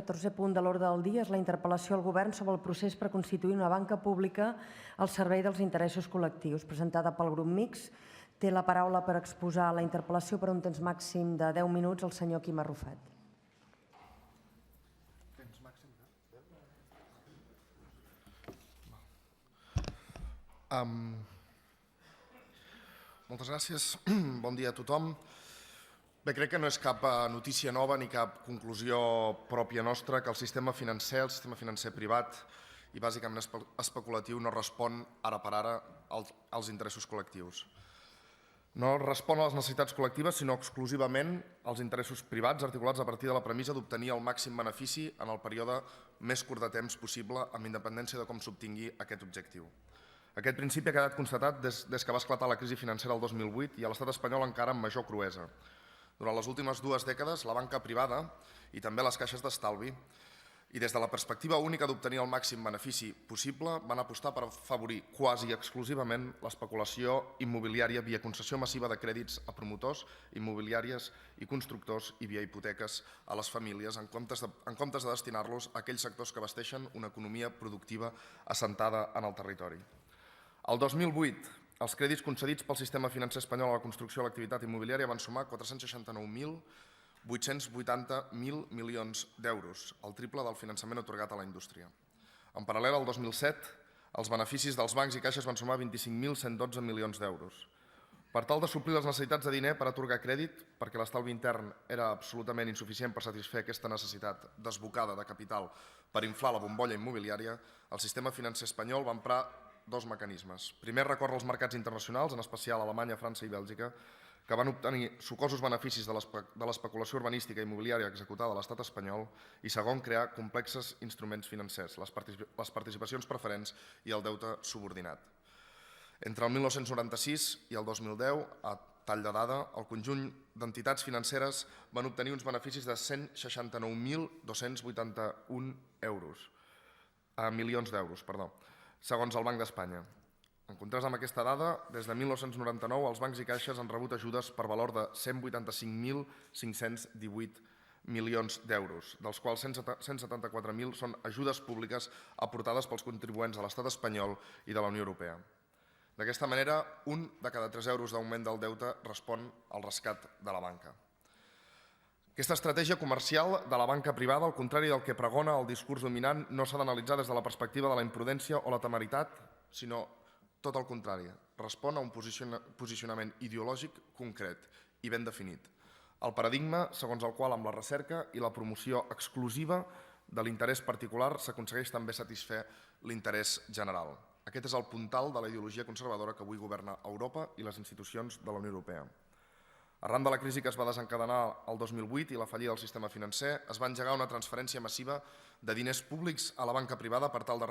14è punt de l'ordre del dia és la interpel·lació al Govern sobre el procés per constituir una banca pública al servei dels interessos col·lectius, presentada pel grup mixt. Té la paraula per exposar la interpel·lació per un temps màxim de 10 minuts el senyor Quim Arrufat. Moltes gràcies. Bon dia a tothom. Bé, crec que no és cap notícia nova ni cap conclusió pròpia nostra que el sistema financer privat i bàsicament especulatiu no respon ara per ara als interessos col·lectius. No respon a les necessitats col·lectives, sinó exclusivament als interessos privats articulats a partir de la premissa d'obtenir el màxim benefici en el període més curt de temps possible, amb independència de com s'obtingui aquest objectiu. Aquest principi ha quedat constatat des que va esclatar la crisi financera el 2008 i a l'estat espanyol encara amb major cruesa. Durant les últimes 2 dècades, la banca privada i també les caixes d'estalvi, i des de la perspectiva única d'obtenir el màxim benefici possible, van apostar per afavorir quasi exclusivament l'especulació immobiliària via concessió massiva de crèdits a promotors, immobiliàries i constructors i via hipoteques a les famílies en comptes de destinar-los a aquells sectors que abasteixen una economia productiva assentada en el territori. El 2008, els crèdits concedits pel sistema financer espanyol a la construcció i a l'activitat immobiliària van sumar 469.880 milions d'euros, el triple del finançament atorgat a la indústria. En paral·lel, al 2007, els beneficis dels bancs i caixes van sumar 25.112 milions d'euros. Per tal de suplir les necessitats de diner per atorgar crèdit, perquè l'estalvi intern era absolutament insuficient per satisfer aquesta necessitat desbocada de capital per inflar la bombolla immobiliària, el sistema financer espanyol va emprar 2 mecanismes. Primer, recórrer als mercats internacionals, en especial Alemanya, França i Bèlgica, que van obtenir sucosos beneficis de l'especulació urbanística i immobiliària executada a l'estat espanyol, i segon, crear complexes instruments financers, les participacions preferents i el deute subordinat. Entre el 1996 i el 2010, a tall de dada, el conjunt d'entitats financeres van obtenir uns beneficis de 169.281 milions d'euros, segons el Banc d'Espanya. En contrast amb aquesta dada, des de 1999 els bancs i caixes han rebut ajudes per valor de 185.518 milions d'euros, dels quals 174.000 són ajudes públiques aportades pels contribuents de l'estat espanyol i de la Unió Europea. D'aquesta manera, 1 de cada 3 euros d'augment del deute respon al rescat de la banca. Aquesta estratègia comercial de la banca privada, al contrari del que pregona el discurs dominant, no s'ha d'analitzar des de la perspectiva de la imprudència o la temeritat, sinó tot el contrari. Respon a un posicionament ideològic concret i ben definit. El paradigma segons el qual amb la recerca i la promoció exclusiva de l'interès particular s'aconsegueix també satisfer l'interès general. Aquest és el puntal de la ideologia conservadora que avui governa Europa i les institucions de la Unió Europea. Arran de la crisi que es va desencadenar el 2008 i la fallida del sistema financer, es va engegar una transferència massiva de diners públics a la banca privada per tal de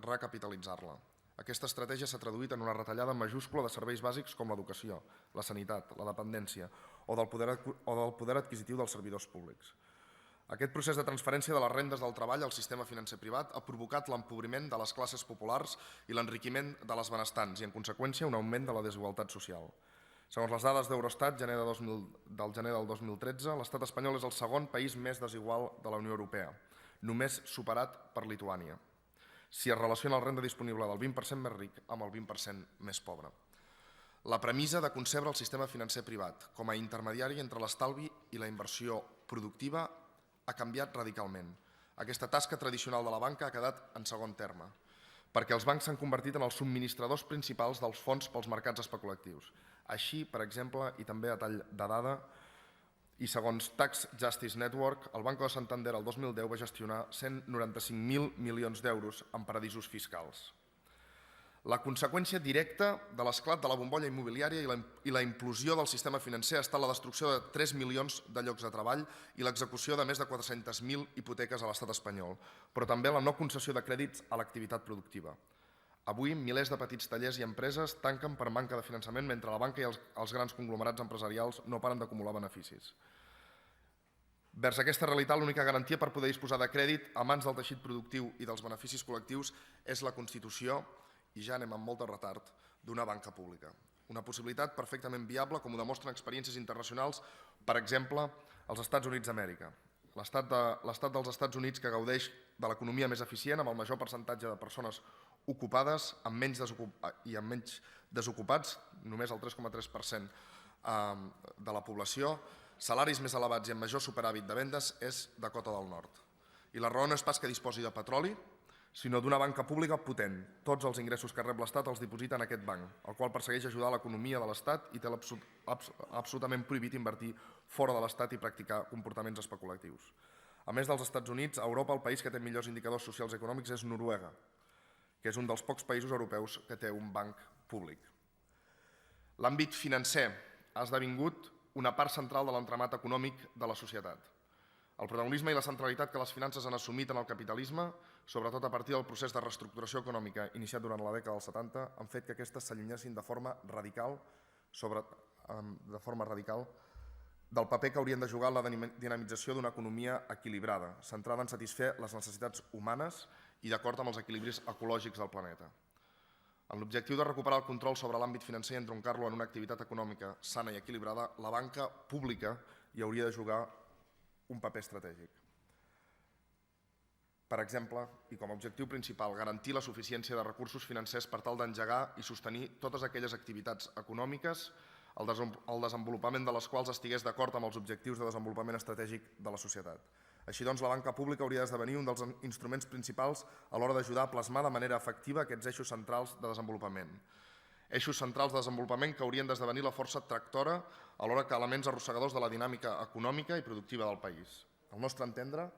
recapitalitzar-la. Aquesta estratègia s'ha traduït en una retallada majúscula de serveis bàsics com l'educació, la sanitat, la dependència o del poder adquisitiu dels servidors públics. Aquest procés de transferència de les rendes del treball al sistema financer privat ha provocat l'empobriment de les classes populars i l'enriquiment de les benestants i, en conseqüència, un augment de la desigualtat social. Segons les dades d'Eurostat del gener del 2013, l'estat espanyol és el segon país més desigual de la Unió Europea, només superat per Lituània, si es relaciona la renda disponible del 20% més ric amb el 20% més pobre. La premissa de concebre el sistema financer privat com a intermediari entre l'estalvi i la inversió productiva ha canviat radicalment. Aquesta tasca tradicional de la banca ha quedat en segon terme, perquè els bancs s'han convertit en els subministradors principals dels fons pels mercats especulatius. Així, per exemple, i també a tall de dada, i segons Tax Justice Network, el Banco de Santander el 2010 va gestionar 195.000 milions d'euros en paradisos fiscals. La conseqüència directa de l'esclat de la bombolla immobiliària i la implosió del sistema financer ha estat la destrucció de 3 milions de llocs de treball i l'execució de més de 400.000 hipoteques a l'estat espanyol, però també la no concessió de crèdits a l'activitat productiva. Avui, milers de petits tallers i empreses tanquen per manca de finançament mentre la banca i els grans conglomerats empresarials no paren d'acumular beneficis. Vers aquesta realitat, l'única garantia per poder disposar de crèdit a mans del teixit productiu i dels beneficis col·lectius és la constitució, i ja anem amb molt de retard, d'una banca pública. Una possibilitat perfectament viable, com ho demostren experiències internacionals, per exemple, als Estats Units d'Amèrica. l'estat dels Estats Units, que gaudeix de l'economia més eficient, amb el major percentatge de persones ocupades i amb menys desocupats, només el 3,3% de la població, salaris més elevats i amb major superàvit de vendes, és Dakota del Nord. I la raó no és pas que disposi de petroli, sinó d'una banca pública potent. Tots els ingressos que rep l'Estat els diposita en aquest banc, el qual persegueix ajudar l'economia de l'Estat i té absolutament prohibit invertir fora de l'Estat i practicar comportaments especulatius. A més dels Estats Units, a Europa el país que té millors indicadors socials i econòmics és Noruega, que és un dels pocs països europeus que té un banc públic. L'àmbit financer ha esdevingut una part central de l'entramat econòmic de la societat. El protagonisme i la centralitat que les finances han assumit en el capitalisme, sobretot a partir del procés de reestructuració econòmica iniciat durant la dècada dels 70, han fet que aquestes s'allunyessin de forma radical del paper que haurien de jugar en la dinamització d'una economia equilibrada, centrada en satisfer les necessitats humanes i d'acord amb els equilibris ecològics del planeta. En l'objectiu de recuperar el control sobre l'àmbit financer i entroncar-lo en una activitat econòmica sana i equilibrada, la banca pública hi hauria de jugar un paper estratègic. Per exemple, i com a objectiu principal, garantir la suficiència de recursos financers per tal d'engegar i sostenir totes aquelles activitats econòmiques, el desenvolupament de les quals estigués d'acord amb els objectius de desenvolupament estratègic de la societat. Així doncs, la banca pública hauria d'esdevenir un dels instruments principals a l'hora d'ajudar a plasmar de manera efectiva aquests eixos centrals de desenvolupament. Eixos centrals de desenvolupament que haurien d'esdevenir la força tractora alhora que elements arrossegadors de la dinàmica econòmica i productiva del país. Al nostre entendre,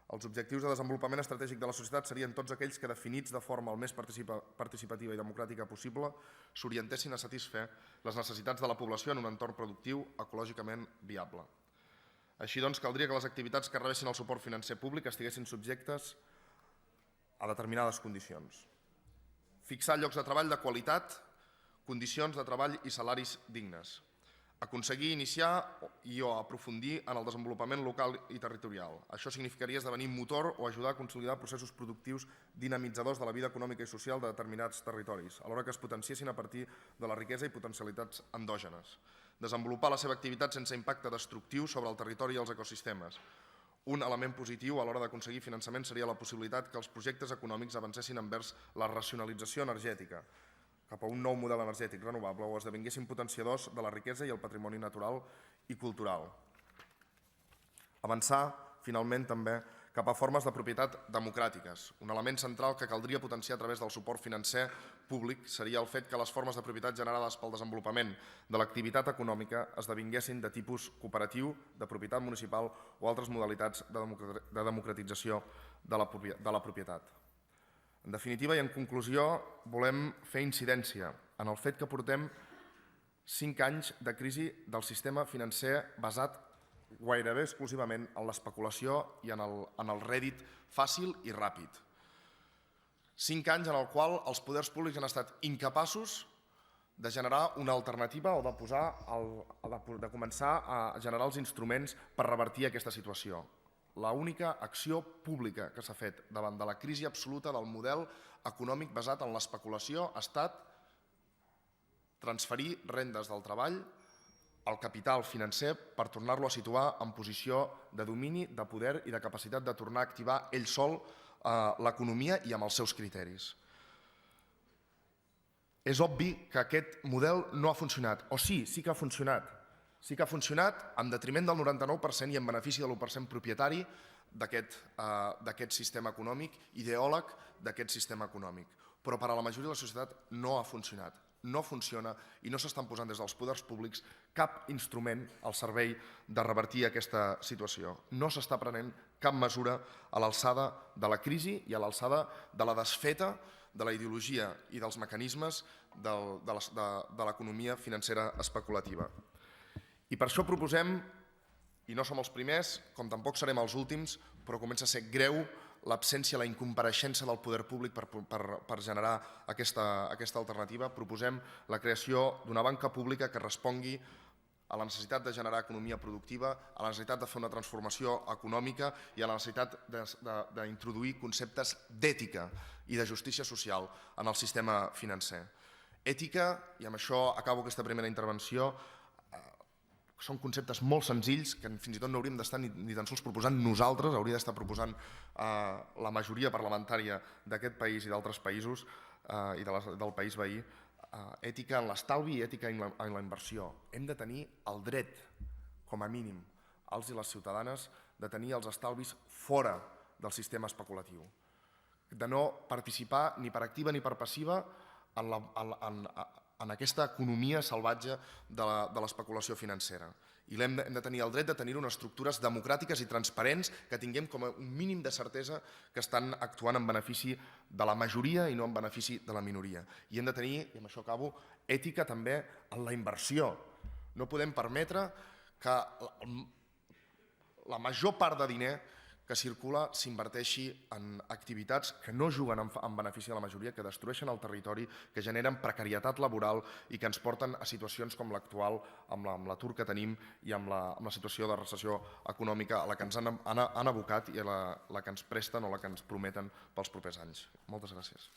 els objectius de desenvolupament estratègic de la societat serien tots aquells que, definits de forma el més participativa i democràtica possible, s'orientessin a satisfer les necessitats de la població en un entorn productiu ecològicament viable. Així doncs, caldria que les activitats que rebessin el suport financer públic estiguessin subjectes a determinades condicions. Fixar llocs de treball de qualitat, condicions de treball i salaris dignes. Aconseguir iniciar i o aprofundir en el desenvolupament local i territorial. Això significaria esdevenir motor o ajudar a consolidar processos productius dinamitzadors de la vida econòmica i social de determinats territoris, alhora que es potenciessin a partir de la riquesa i potencialitats endògenes. Desenvolupar la seva activitat sense impacte destructiu sobre el territori i els ecosistemes. Un element positiu a l'hora d'aconseguir finançament seria la possibilitat que els projectes econòmics avancessin envers la racionalització energètica, cap a un nou model energètic renovable o esdevinguessin potenciadors de la riquesa i el patrimoni natural i cultural. Avançar, finalment, també cap a formes de propietat democràtiques. Un element central que caldria potenciar a través del suport financer públic seria el fet que les formes de propietat generades pel desenvolupament de l'activitat econòmica esdevinguessin de tipus cooperatiu, de propietat municipal o altres modalitats de democratització de la propietat. En definitiva i en conclusió, volem fer incidència en el fet que portem 5 anys de crisi del sistema financer basat gairebé exclusivament en l'especulació i en el rèdit fàcil i ràpid. 5 anys en el qual els poders públics han estat incapaços de generar una alternativa o de començar a generar els instruments per revertir aquesta situació. L'única acció pública que s'ha fet davant de la crisi absoluta del model econòmic basat en l'especulació ha estat transferir rendes del treball al capital financer per tornar-lo a situar en posició de domini, de poder i de capacitat de tornar a activar ell sol l'economia i amb els seus criteris. És obvi que aquest model no ha funcionat, o sí que ha funcionat. Sí que ha funcionat en detriment del 99% i en benefici de l'1% propietari d'aquest sistema econòmic, ideòleg d'aquest sistema econòmic. Però per a la majoria de la societat no ha funcionat, no funciona i no s'estan posant des dels poders públics cap instrument al servei de revertir aquesta situació. No s'està prenent cap mesura a l'alçada de la crisi i a l'alçada de la desfeta de la ideologia i dels mecanismes de l'economia financera especulativa. I per això proposem, i no som els primers, com tampoc serem els últims, però comença a ser greu l'absència, la incompareixença del poder públic per generar aquesta alternativa. Proposem la creació d'una banca pública que respongui a la necessitat de generar economia productiva, a la necessitat de fer una transformació econòmica i a la necessitat d'introduir conceptes d'ètica i de justícia social en el sistema financer. Ètica, i amb això acabo aquesta primera intervenció, són conceptes molt senzills que fins i tot no hauríem d'estar ni tan sols proposant nosaltres, hauria d'estar proposant la majoria parlamentària d'aquest país i d'altres països i del país veí. Ètica en l'estalvi i ètica en la inversió. Hem de tenir el dret, com a mínim, els i les ciutadanes, de tenir els estalvis fora del sistema especulatiu, de no participar ni per activa ni per passiva en aquesta economia salvatge de l'especulació financera. I hem de tenir el dret de tenir unes estructures democràtiques i transparents que tinguem com a un mínim de certesa que estan actuant en benefici de la majoria i no en benefici de la minoria. I hem de tenir, i amb això acabo, ètica també en la inversió. No podem permetre que la major part de diner que circula s'inverteixi en activitats que no juguen en benefici de la majoria, que destrueixen el territori, que generen precarietat laboral i que ens porten a situacions com l'actual, amb l'atur que tenim i amb la situació de recessió econòmica a la que ens han abocat i a la que ens presten o la que ens prometen pels propers anys. Moltes gràcies.